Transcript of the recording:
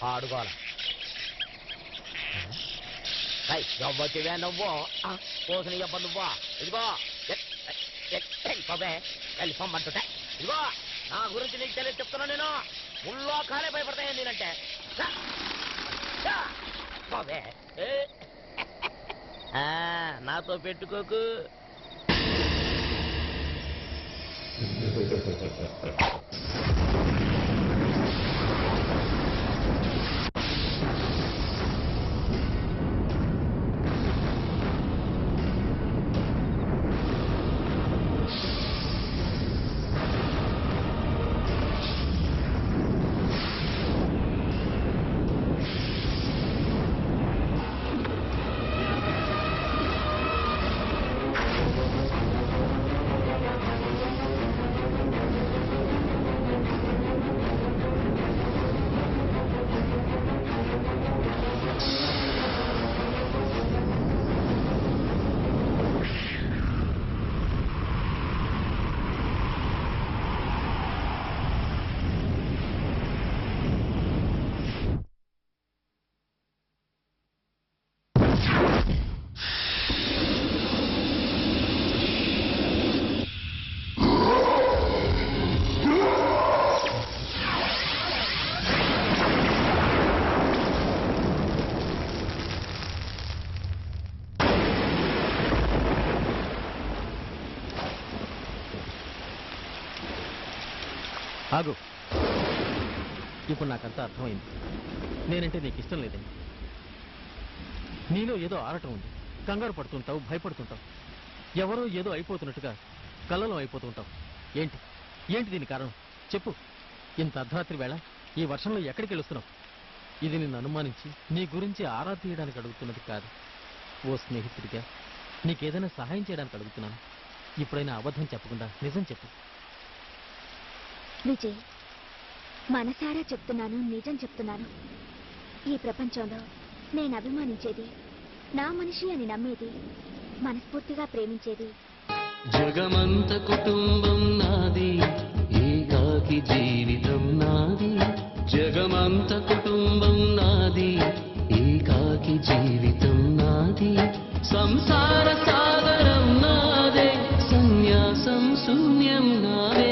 ఆడుకోవాలి ఎవ్వతివే నువ్వు పోసిన ఎవ్వ నువ్వా ఇదిగో వెళ్ళిపోవే వెళ్ళిపోమ్మంటుంటే ఇదిగో నా గురించి నీకు తెలియదు చెప్తున్నా నేను ముళ్ళో కాలే భయపడతాయి నేనంటే పోవే నాతో పెట్టుకోకు ఆగు. ఇప్పుడు నాకంతా అర్థమైంది. నేనంటే నీకు ఇష్టం లేదండి. నీలో ఏదో ఆరటం ఉంది. కంగారు పడుతుంటావు, భయపడుతుంటావు. ఎవరో ఏదో అయిపోతున్నట్టుగా కళ్ళలో అయిపోతుంటావు. ఏంటి ఏంటి దీని కారణం చెప్పు. ఇంత అర్ధరాత్రి వేళ ఈ వర్షంలో ఎక్కడికి వెళుస్తున్నావు? ఇది నిన్ను అనుమానించి నీ గురించి ఆరా తీయడానికి అడుగుతున్నది కాదు. ఓ స్నేహితుడిగా నీకేదైనా సహాయం చేయడానికి అడుగుతున్నాను. ఇప్పుడైనా అబద్ధం చెప్పకుండా నిజం చెప్పు. విజయ్, మనసారా చెప్తున్నాను, నిజం చెప్తున్నాను. ఈ ప్రపంచంలో నేను అభిమానించేది, నా మనిషి అని నమ్మేది, మనస్ఫూర్తిగా ప్రేమించేది జగమంత కుటుంబం నాది, ఏకాకి జీవితం నాది. జగమంత కుటుంబం నాది, ఏకాకి జీవితం నాది. సంసార సాగరం నాదే, సన్యాసం శూన్యం నాదే.